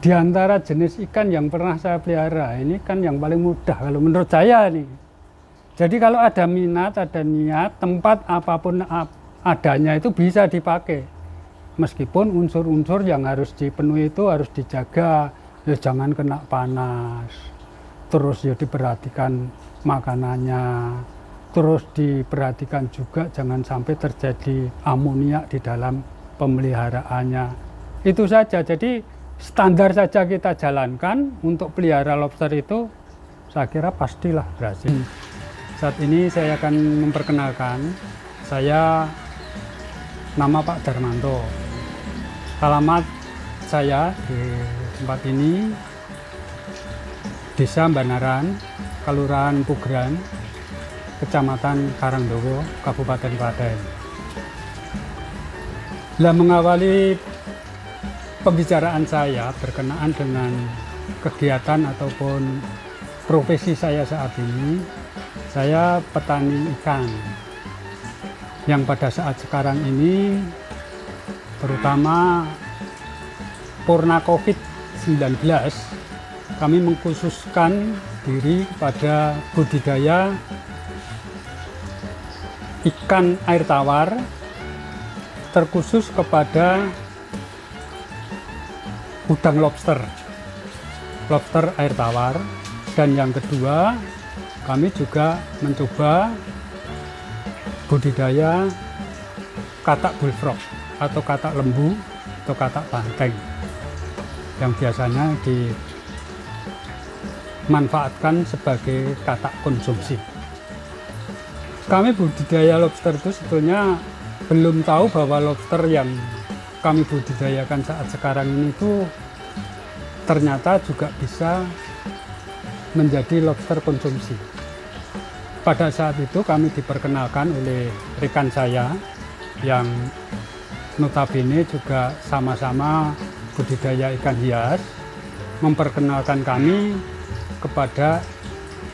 Di antara jenis ikan yang pernah saya pelihara, ini kan yang paling mudah kalau menurut saya nih. Jadi kalau ada minat, ada niat, tempat apapun adanya itu bisa dipakai. Meskipun unsur-unsur yang harus dipenuhi itu harus dijaga, ya jangan kena panas. Terus ya diperhatikan makanannya. Terus diperhatikan juga jangan sampai terjadi amoniak di dalam pemeliharaannya. Itu saja. Jadi standar saja kita jalankan untuk pelihara lobster itu, saya kira pastilah berhasil. Saat ini saya akan memperkenalkan, saya nama Pak Darmanto. Alamat saya di tempat ini, Desa Banaran, Kelurahan Pugran, Kecamatan Karangdowo, Kabupaten Klaten. Lah mengawali pembicaraan saya berkenaan dengan kegiatan ataupun profesi saya saat ini, saya petani ikan yang pada saat sekarang ini terutama purna COVID-19 kami mengkhususkan diri pada budidaya ikan air tawar terkhusus kepada udang lobster air tawar. Dan yang kedua, kami juga mencoba budidaya katak bullfrog atau katak lembu atau katak banteng yang biasanya dimanfaatkan sebagai katak konsumsi. Kami budidaya lobster itu sebetulnya belum tahu bahwa lobster yang kami budidayakan saat sekarang ini tuh ternyata juga bisa menjadi lobster konsumsi. Pada saat itu kami diperkenalkan oleh rekan saya yang notabene juga sama-sama budidaya ikan hias, memperkenalkan kami kepada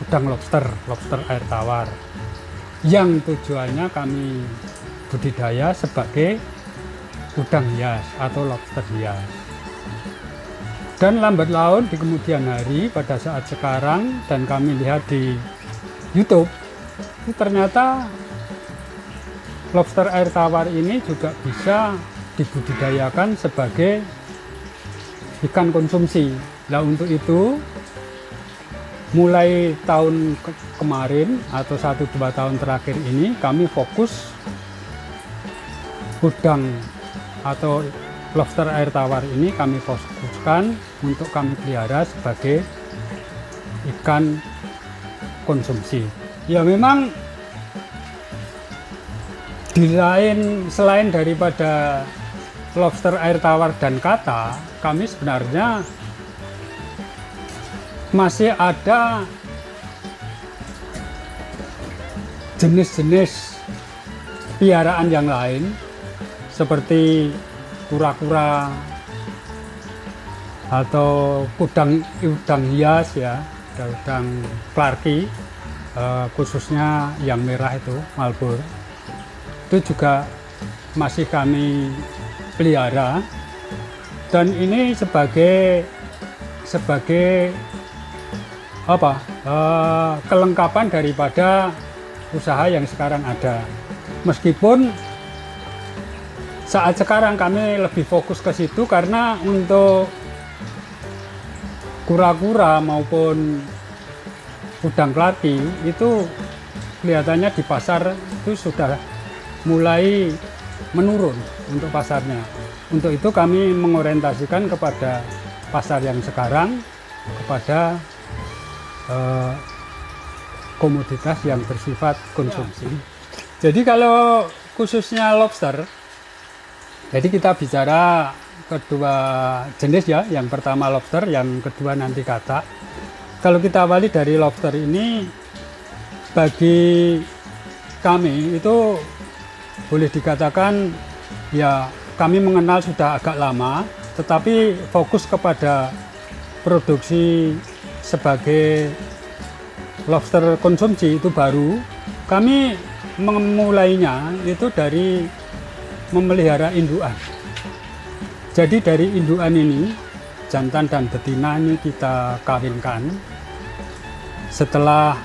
udang lobster air tawar yang tujuannya kami budidaya sebagai udang hias atau lobster hias. Dan lambat laun di kemudian hari pada saat sekarang dan kami lihat di YouTube, itu ternyata lobster air tawar ini juga bisa dibudidayakan sebagai ikan konsumsi. Nah untuk itu mulai tahun kemarin atau 1-2 tahun terakhir ini kami fokus udang atau lobster air tawar ini kami fokuskan untuk kami pelihara sebagai ikan konsumsi. Ya memang selain daripada lobster air tawar dan kata, kami sebenarnya masih ada jenis-jenis piaraan yang lain seperti kura-kura atau udang hias ya, udang clarky, khususnya yang merah itu Marlboro, itu juga masih kami pelihara. Dan ini sebagai kelengkapan daripada usaha yang sekarang ada. Meskipun saat sekarang kami lebih fokus ke situ karena untuk kura-kura maupun udang clarky itu kelihatannya di pasar itu sudah mulai menurun untuk pasarnya. Untuk itu kami mengorientasikan kepada pasar yang sekarang, kepada komoditas yang bersifat konsumsi. Jadi kalau khususnya lobster, jadi kita bicara kedua jenis ya, yang pertama lobster, yang kedua nanti katak. Kalau kita awali dari lobster ini, bagi kami itu boleh dikatakan ya kami mengenal sudah agak lama, tetapi fokus kepada produksi sebagai lobster konsumsi itu baru. Kami memulainya itu dari memelihara indukan. Jadi dari indukan ini jantan dan betina ini kita kawinkan. Setelah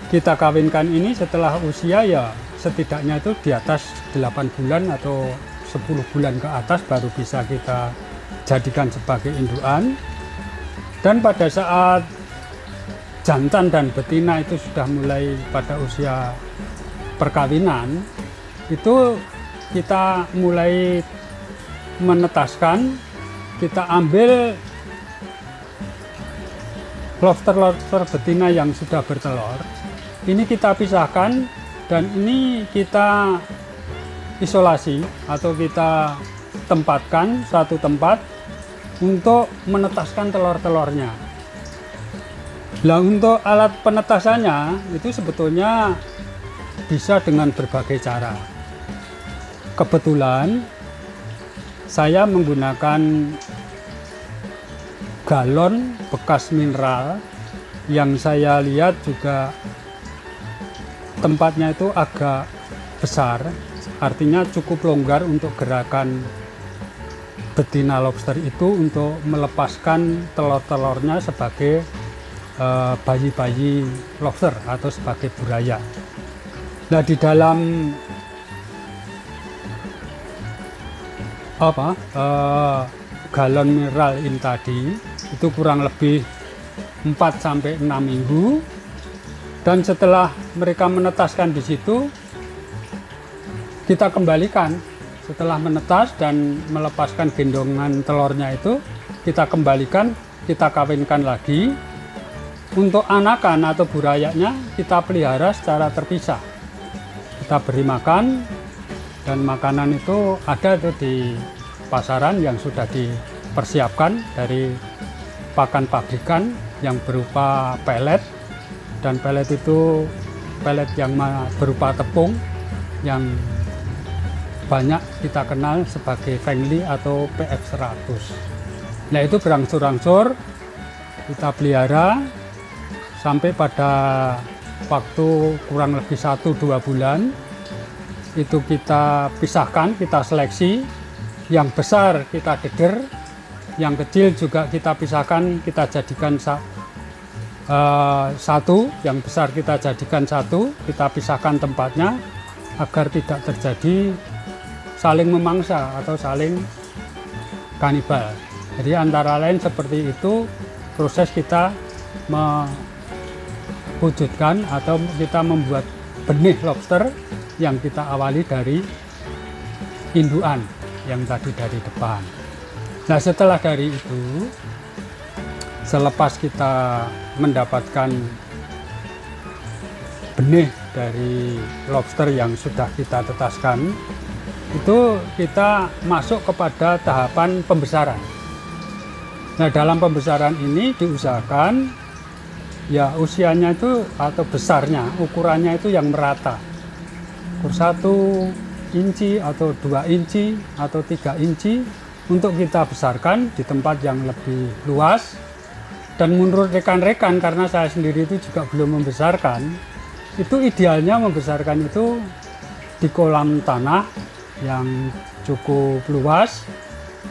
kita kawinkan ini, setelah usia ya setidaknya itu di atas 8 bulan atau 10 bulan ke atas baru bisa kita jadikan sebagai indukan. Dan pada saat jantan dan betina itu sudah mulai pada usia perkawinan, itu kita mulai menetaskan, kita ambil lobster betina yang sudah bertelur, ini kita pisahkan dan ini kita isolasi atau kita tempatkan satu tempat untuk menetaskan telur-telurnya. Nah, untuk alat penetasannya itu sebetulnya bisa dengan berbagai cara. Kebetulan saya menggunakan galon bekas mineral yang saya lihat juga tempatnya itu agak besar, artinya cukup longgar untuk gerakan betina lobster itu untuk melepaskan telur-telurnya sebagai bayi-bayi lobster atau sebagai buraya. Nah, di dalam galon mineral ini tadi itu kurang lebih 4-6 minggu, dan setelah mereka menetaskan di situ kita kembalikan. Setelah menetas dan melepaskan gendongan telurnya itu kita kembalikan, kita kawinkan lagi. Untuk anakan atau burayanya kita pelihara secara terpisah, kita beri makan, dan makanan itu ada tuh di pasaran yang sudah dipersiapkan dari pakan pabrikan yang berupa pelet, dan pelet itu pelet yang berupa tepung yang banyak kita kenal sebagai Fengli atau PF100. Nah, itu berangsur-angsur kita pelihara sampai pada waktu kurang lebih 1-2 bulan itu kita pisahkan, kita seleksi. Yang besar kita deder, yang kecil juga kita pisahkan, kita jadikan satu, yang besar kita jadikan satu, kita pisahkan tempatnya agar tidak terjadi saling memangsa atau saling kanibal. Jadi antara lain seperti itu proses kita mewujudkan atau kita membuat benih lobster yang kita awali dari indukan yang tadi dari depan. Nah, setelah dari itu, selepas kita mendapatkan benih dari lobster yang sudah kita tetaskan, itu kita masuk kepada tahapan pembesaran. Nah, dalam pembesaran ini diusahakan ya usianya itu atau besarnya, ukurannya itu yang merata. Ukur 1 inci atau 2 inci atau 3 inci untuk kita besarkan di tempat yang lebih luas. Dan menurut rekan-rekan, karena saya sendiri itu juga belum membesarkan, itu idealnya membesarkan itu di kolam tanah yang cukup luas,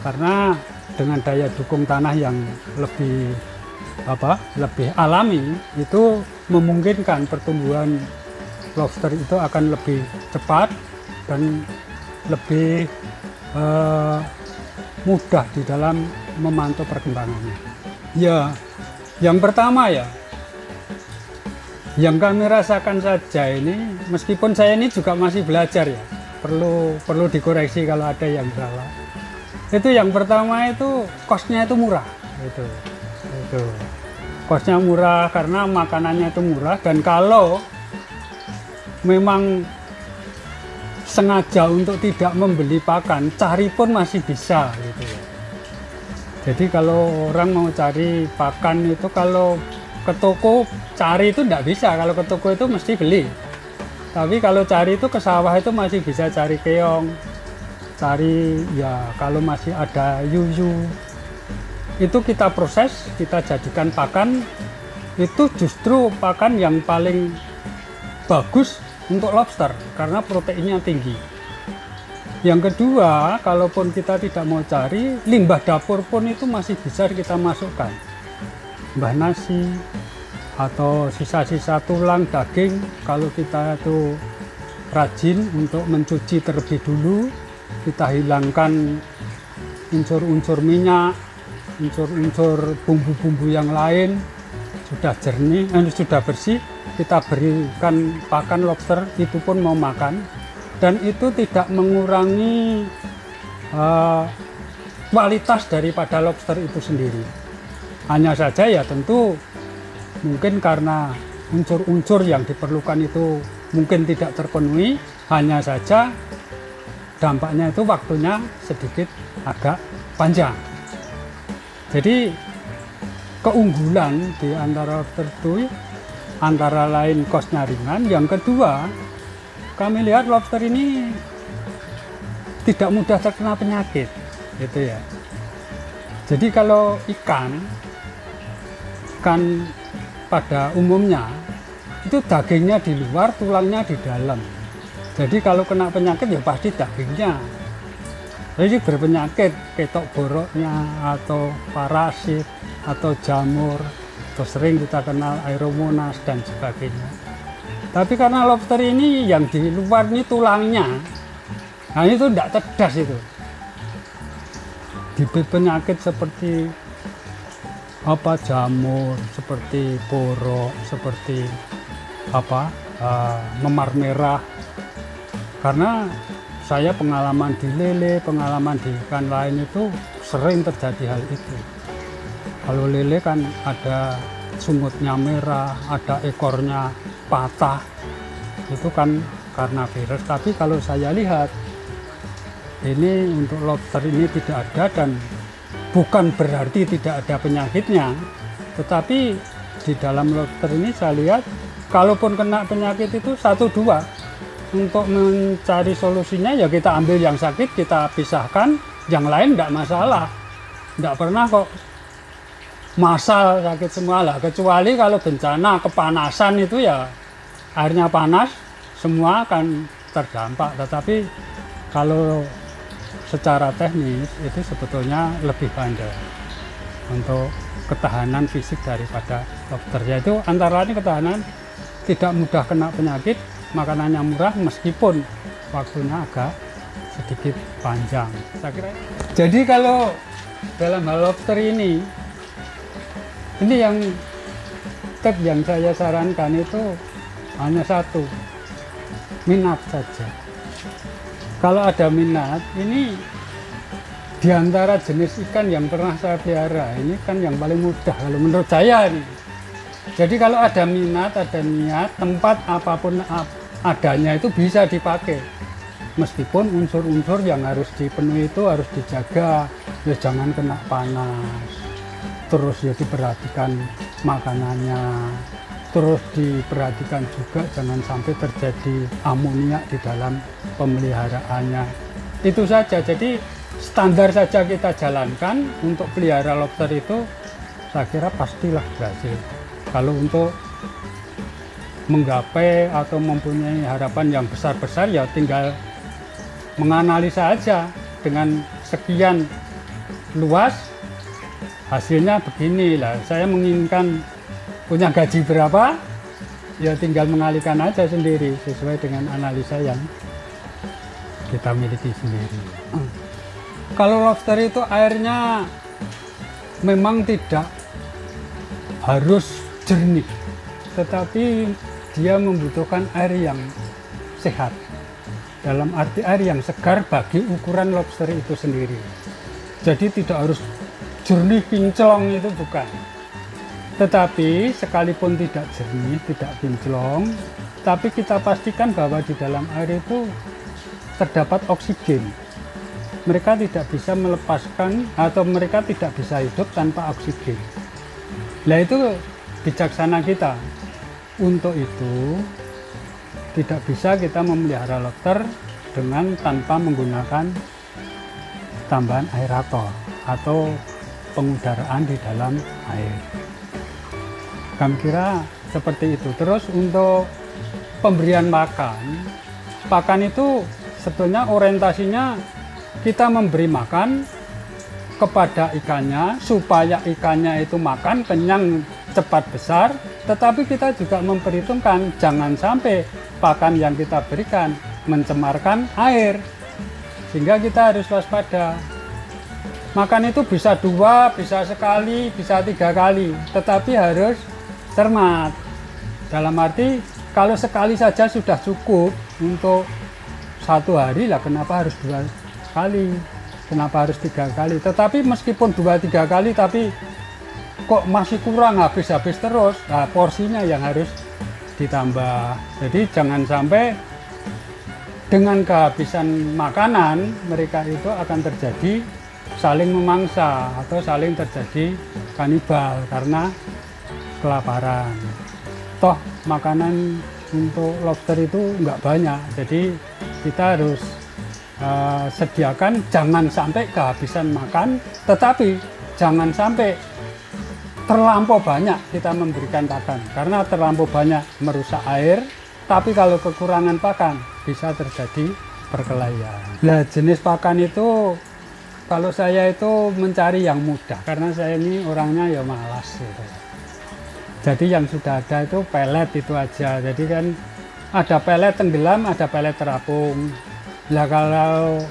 karena dengan daya dukung tanah yang lebih alami itu memungkinkan pertumbuhan lobster itu akan lebih cepat dan lebih mudah di dalam memantau perkembangannya. Ya, yang pertama ya, yang kami rasakan saja ini, meskipun saya ini juga masih belajar ya, perlu dikoreksi kalau ada yang salah. Itu yang pertama itu kosnya itu murah, itu kosnya murah karena makanannya itu murah, dan kalau memang sengaja untuk tidak membeli pakan, cari pun masih bisa gitu. Jadi kalau orang mau cari pakan itu, kalau ke toko cari itu tidak bisa, kalau ke toko itu mesti beli. Tapi kalau cari itu ke sawah itu masih bisa cari keong, cari ya kalau masih ada yuyu. Itu kita proses, kita jadikan pakan, itu justru pakan yang paling bagus untuk lobster karena proteinnya tinggi. Yang kedua, kalaupun kita tidak mau cari, limbah dapur pun itu masih bisa kita masukkan. Limbah nasi, atau sisa-sisa tulang, daging, kalau kita itu rajin untuk mencuci terlebih dulu, kita hilangkan unsur-unsur minyak, unsur-unsur bumbu-bumbu yang lain, sudah jernih, sudah bersih, kita berikan pakan lobster, itu pun mau makan. Dan itu tidak mengurangi kualitas daripada lobster itu sendiri. Hanya saja ya tentu mungkin karena unsur-unsur yang diperlukan itu mungkin tidak terpenuhi, hanya saja dampaknya itu waktunya sedikit agak panjang. Jadi keunggulan di antara lobster itu antara lain kosnya ringan, yang kedua kami lihat lobster ini tidak mudah terkena penyakit, gitu ya. Jadi kalau ikan pada umumnya itu dagingnya di luar, tulangnya di dalam. Jadi kalau kena penyakit ya pasti dagingnya. Jadi berpenyakit, ketok boroknya atau parasit atau jamur, atau sering kita kenal aeromonas dan sebagainya. Tapi karena lobster ini yang di luar ini tulangnya, nah itu tidak cerdas itu. Bibit penyakit seperti jamur, seperti borok, seperti memar merah. Karena saya pengalaman di lele, pengalaman di ikan lain itu sering terjadi hal itu. Kalau lele kan ada sumutnya merah, ada ekornya patah, itu kan karena virus. Tapi kalau saya lihat ini untuk lobster ini tidak ada, dan bukan berarti tidak ada penyakitnya, tetapi di dalam lobster ini saya lihat kalaupun kena penyakit itu 1-2, untuk mencari solusinya ya kita ambil yang sakit, kita pisahkan, yang lain tidak masalah. Tidak pernah kok massal sakit semua lah, kecuali kalau bencana kepanasan itu ya airnya panas semua akan terdampak. Tetapi kalau secara teknis itu sebetulnya lebih pandai untuk ketahanan fisik daripada lobster, yaitu antara lain ketahanan tidak mudah kena penyakit, makanannya murah meskipun waktunya agak sedikit panjang, saya kira. Jadi kalau dalam hal lobster ini yang tip yang saya sarankan itu hanya satu, minat saja. Kalau ada minat, ini diantara jenis ikan yang pernah saya pelihara, ini kan yang paling mudah kalau menurut saya nih. Jadi kalau ada minat, ada niat, tempat apapun adanya itu bisa dipakai. Meskipun unsur-unsur yang harus dipenuhi itu harus dijaga, ya jangan kena panas. Terus ya diperhatikan makanannya, terus diperhatikan juga jangan sampai terjadi amoniak di dalam pemeliharaannya. Itu saja. Jadi standar saja kita jalankan untuk pelihara lobster itu, saya kira pastilah berhasil. Kalau untuk menggapai atau mempunyai harapan yang besar-besar ya tinggal menganalisa aja dengan sekian luas. Hasilnya begini lah, saya menginginkan punya gaji berapa, ya tinggal mengalihkan aja sendiri sesuai dengan analisa yang kita miliki sendiri. Kalau lobster itu airnya memang tidak harus jernih, tetapi dia membutuhkan air yang sehat, dalam arti air yang segar bagi ukuran lobster itu sendiri. Jadi tidak harus jernih kinclong, itu bukan. Tetapi sekalipun tidak jernih, tidak kinclong, tapi kita pastikan bahwa di dalam air itu terdapat oksigen. Mereka tidak bisa melepaskan atau mereka tidak bisa hidup tanpa oksigen. Nah itu bijaksana kita. Untuk itu tidak bisa kita memelihara lobster dengan tanpa menggunakan tambahan aerator atau pengudaraan di dalam air. Kami kira seperti itu. Terus untuk pemberian pakan itu sebetulnya orientasinya kita memberi makan kepada ikannya supaya ikannya itu makan kenyang cepat besar, tetapi kita juga memperhitungkan jangan sampai pakan yang kita berikan mencemarkan air, sehingga kita harus waspada. Makan itu bisa 2, bisa sekali, bisa 3 kali, tetapi harus cermat. Dalam arti kalau sekali saja sudah cukup untuk 1 hari lah, kenapa harus 2 kali? Kenapa harus 3 kali? Tetapi meskipun 2-3 kali, tapi kok masih kurang, habis-habis terus. Nah, porsinya yang harus ditambah. Jadi jangan sampai dengan kehabisan makanan mereka itu akan terjadi saling memangsa atau saling terjadi kanibal karena kelaparan. Toh makanan untuk lobster itu nggak banyak, jadi kita harus sediakan jangan sampai kehabisan makan, tetapi jangan sampai terlampau banyak kita memberikan pakan, karena terlampau banyak merusak air, tapi kalau kekurangan pakan bisa terjadi perkelahian. Nah, jenis pakan itu kalau saya itu mencari yang mudah, karena saya ini orangnya ya malas gitu. Jadi yang sudah ada itu pelet itu aja, jadi kan ada pelet tenggelam, ada pelet terapung. Nah kalau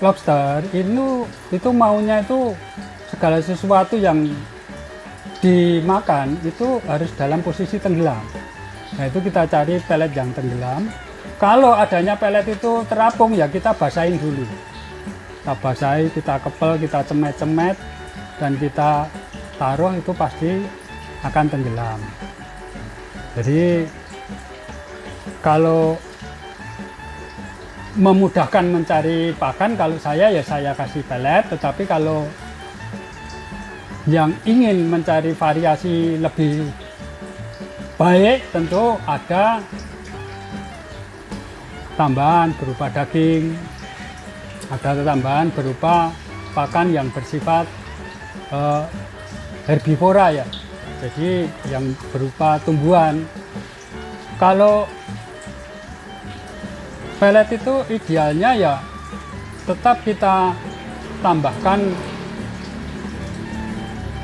lobster itu maunya itu segala sesuatu yang dimakan itu harus dalam posisi tenggelam. Nah itu kita cari pelet yang tenggelam. Kalau adanya pelet itu terapung ya kita basahin dulu. Kita basahi, kita kepel, kita cemet-cemet dan kita taruh, itu pasti akan tenggelam. Jadi kalau memudahkan mencari pakan, kalau saya ya saya kasih pelet, tetapi kalau yang ingin mencari variasi lebih baik tentu ada tambahan berupa daging, ada tambahan berupa pakan yang bersifat herbivora ya, jadi yang berupa tumbuhan. Kalau pelet itu idealnya ya tetap kita tambahkan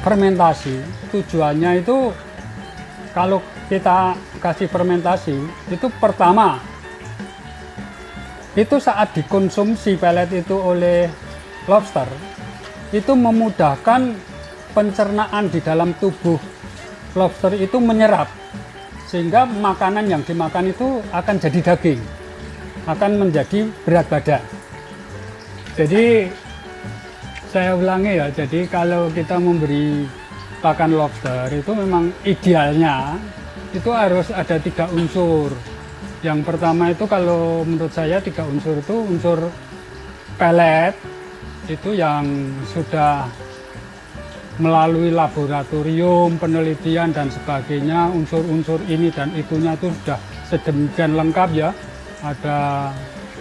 fermentasi. Tujuannya itu kalau kita kasih fermentasi itu pertama itu saat dikonsumsi pelet itu oleh lobster itu memudahkan pencernaan di dalam tubuh lobster itu menyerap, sehingga makanan yang dimakan itu akan jadi daging, akan menjadi berat badan. Jadi saya ulangi ya, jadi kalau kita memberi pakan lobster itu memang idealnya itu harus ada 3 unsur. Yang pertama itu kalau menurut saya 3 unsur itu unsur pelet itu yang sudah melalui laboratorium, penelitian dan sebagainya, unsur-unsur ini dan itunya itu sudah sedemikian lengkap ya. Ada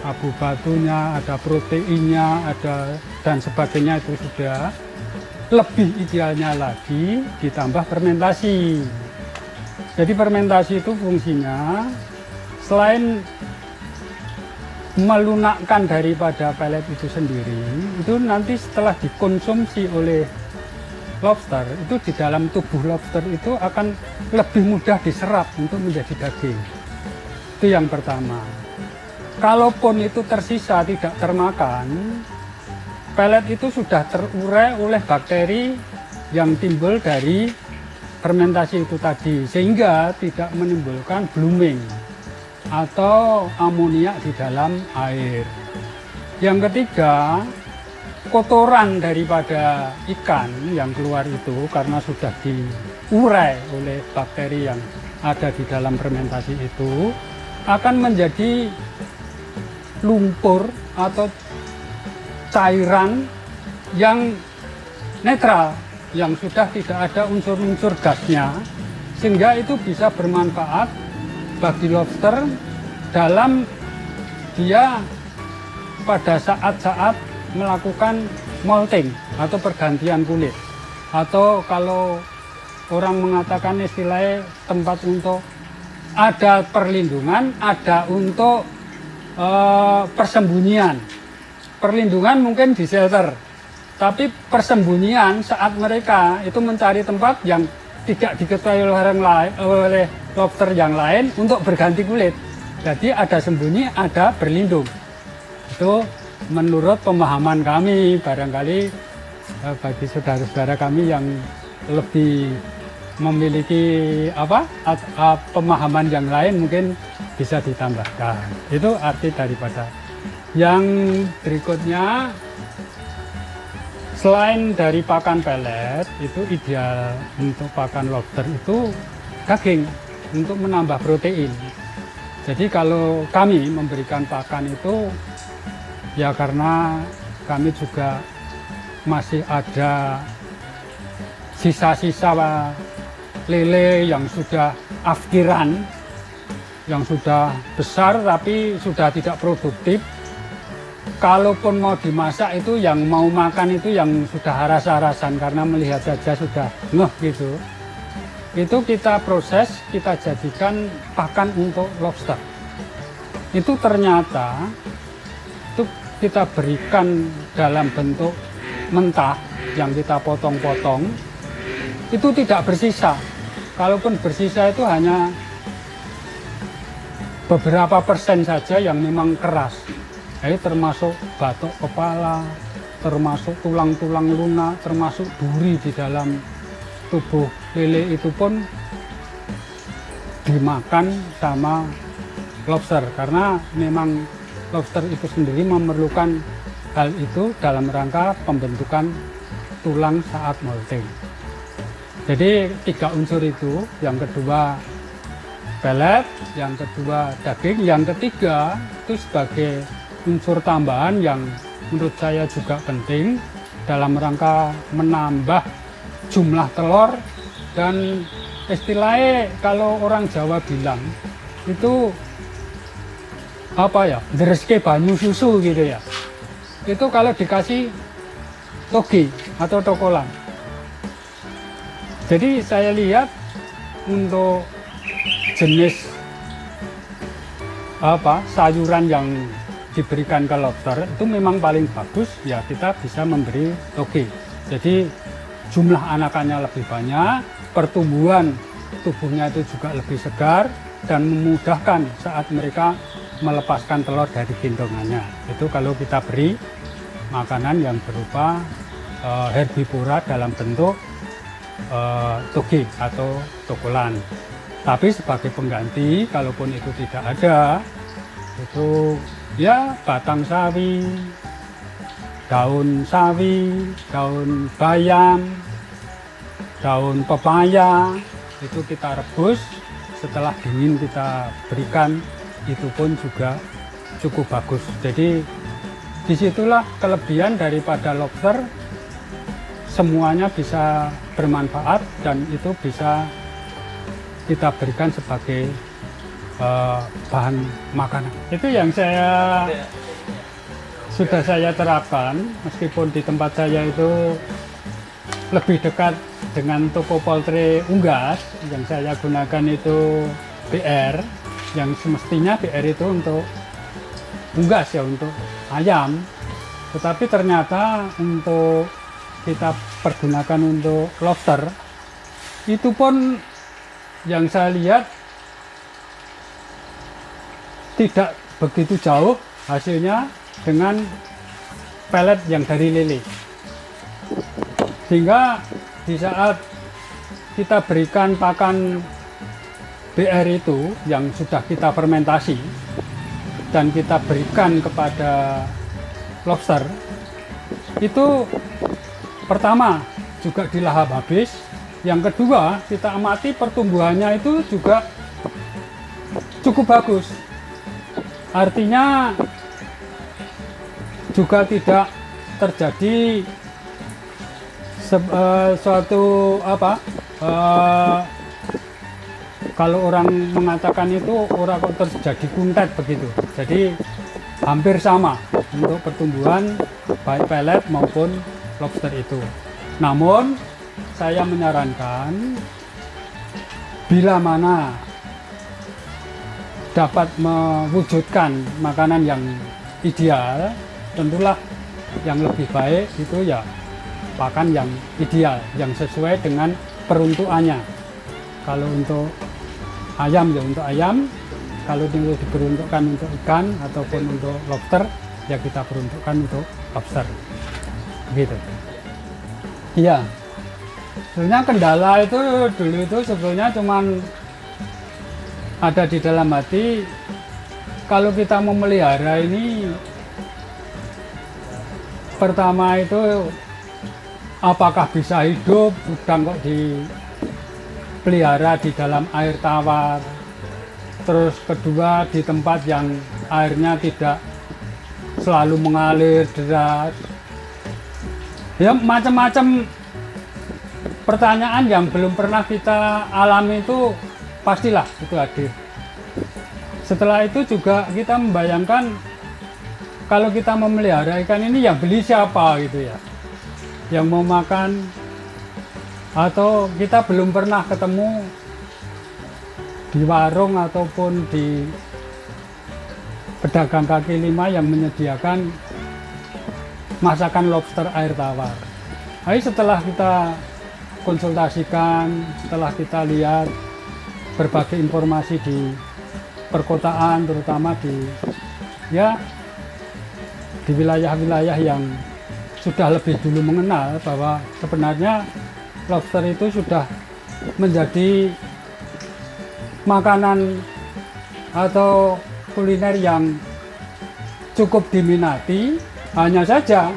abu batunya, ada proteinnya, ada dan sebagainya, itu sudah. Lebih idealnya lagi ditambah fermentasi. Jadi fermentasi itu fungsinya selain melunakkan daripada pelet itu sendiri, itu nanti setelah dikonsumsi oleh lobster, itu di dalam tubuh lobster itu akan lebih mudah diserap untuk menjadi daging. Itu yang pertama. Kalaupun itu tersisa tidak termakan, pelet itu sudah terurai oleh bakteri yang timbul dari fermentasi itu tadi, sehingga tidak menimbulkan blooming atau amoniak di dalam air. Yang ketiga, kotoran daripada ikan yang keluar itu karena sudah diurai oleh bakteri yang ada di dalam fermentasi itu akan menjadi lumpur atau cairan yang netral, yang sudah tidak ada unsur-unsur gasnya, sehingga itu bisa bermanfaat bagi lobster dalam dia pada saat-saat melakukan molting atau pergantian kulit, atau kalau orang mengatakan istilahnya tempat untuk ada perlindungan, ada untuk persembunyian. Perlindungan mungkin di shelter, tapi persembunyian saat mereka itu mencari tempat yang tidak diketahui oleh lobster yang lain untuk berganti kulit. Jadi ada sembunyi, ada berlindung. Itu menurut pemahaman kami, barangkali bagi saudara-saudara kami yang lebih memiliki pemahaman yang lain mungkin bisa ditambahkan. Itu arti daripada. Yang berikutnya, selain dari pakan pelet, itu ideal untuk pakan lobster itu daging untuk menambah protein. Jadi kalau kami memberikan pakan itu ya karena kami juga masih ada sisa-sisa lele yang sudah afkiran, yang sudah besar tapi sudah tidak produktif. Kalaupun mau dimasak itu yang mau makan itu yang sudah haras-harasan karena melihat saja sudah ngeh gitu. Itu kita proses, kita jadikan pakan untuk lobster. Itu ternyata itu kita berikan dalam bentuk mentah yang kita potong-potong, itu tidak bersisa. Kalaupun bersisa itu hanya beberapa persen saja yang memang keras. Jadi termasuk batok kepala, termasuk tulang-tulang lunak, termasuk duri di dalam tubuh lele itu pun dimakan sama lobster. Karena memang lobster itu sendiri memerlukan hal itu dalam rangka pembentukan tulang saat molting. Jadi 3 unsur itu, yang kedua pelet, yang kedua daging, yang ketiga itu sebagai unsur tambahan yang menurut saya juga penting dalam rangka menambah jumlah telur. Dan istilahnya kalau orang Jawa bilang itu dreske banyu susu gitu ya. Itu kalau dikasih toge atau tokolan. Jadi saya lihat untuk jenis sayuran yang diberikan ke lobster itu memang paling bagus ya kita bisa memberi toge. Jadi jumlah anakannya lebih banyak, pertumbuhan tubuhnya itu juga lebih segar dan memudahkan saat mereka melepaskan telur dari gendongannya. Itu kalau kita beri makanan yang berupa herbivora dalam bentuk toge atau tokolan. Tapi sebagai pengganti, kalaupun itu tidak ada, itu ya batang sawi, daun sawi, daun bayam, daun pepaya, itu kita rebus, setelah dingin kita berikan, itu pun juga cukup bagus. Jadi disitulah kelebihan daripada lobster, semuanya bisa bermanfaat dan itu bisa kita berikan sebagai bahan makanan. Itu yang sudah saya terapkan, meskipun di tempat saya itu lebih dekat dengan toko poultry unggas. Yang saya gunakan itu BR, yang semestinya BR itu untuk unggas ya, untuk ayam. Tetapi ternyata untuk kita pergunakan untuk lobster, itu pun yang saya lihat tidak begitu jauh hasilnya dengan pelet yang dari lele. Sehingga di saat kita berikan pakan BR itu yang sudah kita fermentasi dan kita berikan kepada lobster, itu pertama juga dilahap habis, yang kedua kita amati pertumbuhannya itu juga cukup bagus. Artinya juga tidak terjadi suatu kalau orang mengatakan itu orang kok terjadi kuntet begitu. Jadi hampir sama untuk pertumbuhan baik pelet maupun lobster itu. Namun saya menyarankan bila mana dapat mewujudkan makanan yang ideal, tentulah yang lebih baik itu ya pakan yang ideal, yang sesuai dengan peruntukannya. Kalau untuk ayam ya untuk ayam, kalau diperuntukkan untuk ikan ataupun untuk lobster ya kita peruntukkan untuk lobster, gitu. Iya, sebenarnya kendala itu dulu itu sebetulnya cuman ada di dalam hati. Kalau kita memelihara ini, pertama itu apakah bisa hidup udang kok dipelihara di dalam air tawar. Terus kedua di tempat yang airnya tidak selalu mengalir deras. Ya macam-macam pertanyaan yang belum pernah kita alami itu pastilah itu hadir. Setelah itu juga kita membayangkan kalau kita memelihara ikan ini yang beli siapa gitu ya, yang mau makan, atau kita belum pernah ketemu di warung ataupun di pedagang kaki lima yang menyediakan masakan lobster air tawar. Jadi setelah kita konsultasikan, setelah kita lihat berbagai informasi di perkotaan, terutama di wilayah-wilayah yang sudah lebih dulu mengenal bahwa sebenarnya lobster itu sudah menjadi makanan atau kuliner yang cukup diminati, hanya saja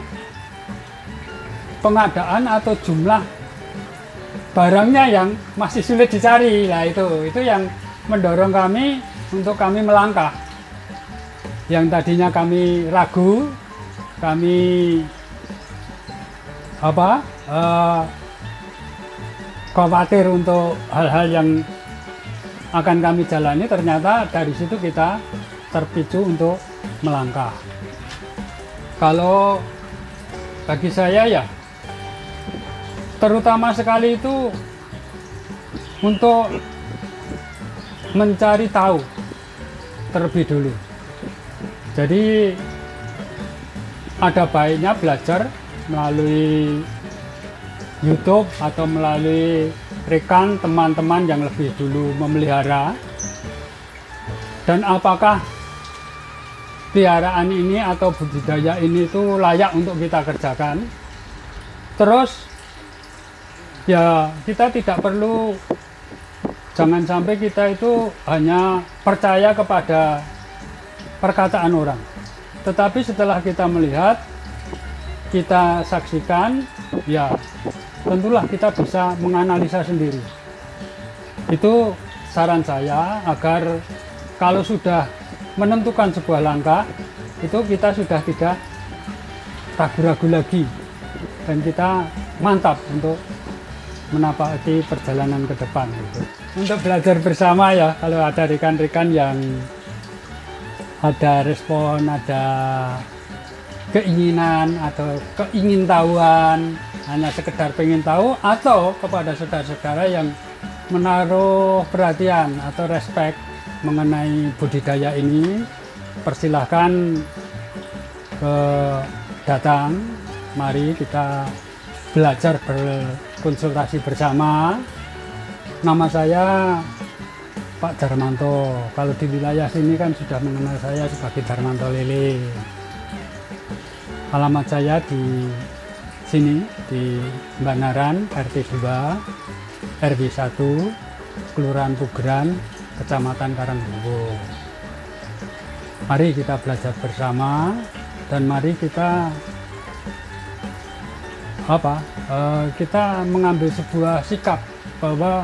pengadaan atau jumlah barangnya yang masih sulit dicari. Nah itu yang mendorong kami untuk kami melangkah. Yang tadinya kami ragu, kami khawatir untuk hal-hal yang akan kami jalani, ternyata dari situ kita terpicu untuk melangkah. Kalau bagi saya ya, terutama sekali itu untuk mencari tahu terlebih dulu. Jadi ada baiknya belajar melalui YouTube atau melalui rekan teman-teman yang lebih dulu memelihara, dan apakah peliharaan ini atau budidaya ini itu layak untuk kita kerjakan. Terus ya kita tidak perlu, jangan sampai kita itu hanya percaya kepada perkataan orang, tetapi setelah kita melihat, kita saksikan, ya tentulah kita bisa menganalisa sendiri. Itu saran saya, agar kalau sudah menentukan sebuah langkah, itu kita sudah tidak ragu-ragu lagi, dan kita mantap untuk menapaki perjalanan ke depan gitu. Untuk belajar bersama ya, kalau ada rekan-rekan yang ada respon, ada keinginan atau keingintahuan, hanya sekedar pengen tahu, atau kepada saudara-saudara yang menaruh perhatian atau respect mengenai budidaya ini, persilahkan datang, mari kita belajar berkonsultasi bersama. Nama saya Pak Darmanto. Kalau di wilayah sini kan sudah mengenal saya sebagai Darmanto Lele. Alamat saya di sini di Banaran, RT 2, RW 1, Kelurahan Pugeran, Kecamatan Karangbowo. Mari kita belajar bersama, dan mari kita kita mengambil sebuah sikap bahwa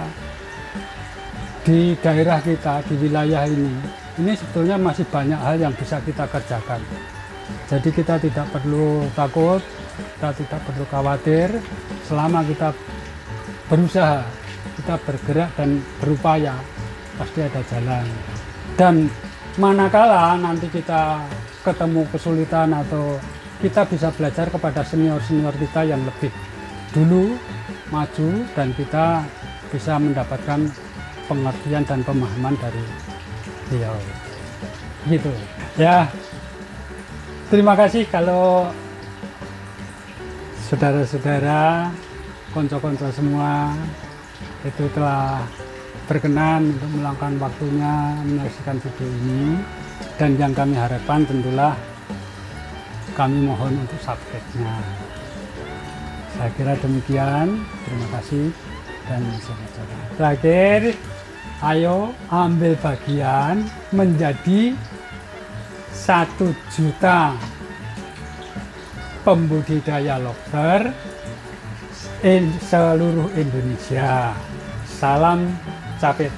di daerah kita, di wilayah ini sebetulnya masih banyak hal yang bisa kita kerjakan. Jadi kita tidak perlu takut, kita tidak perlu khawatir, selama kita berusaha, kita bergerak dan berupaya, pasti ada jalan. Dan manakala nanti kita ketemu kesulitan, atau kita bisa belajar kepada senior-senior kita yang lebih dulu maju, dan kita bisa mendapatkan pengertian dan pemahaman dari Iya, gitu. Ya, terima kasih kalau saudara-saudara, konco-konco semua itu telah berkenan untuk meluangkan waktunya menyaksikan video ini, dan yang kami harapkan tentulah kami mohon untuk subscribe-nya. Saya kira demikian, terima kasih dan saudara. Terakhir, ayo ambil bagian menjadi 1 juta pembudidaya lobster seluruh Indonesia. Salam capit.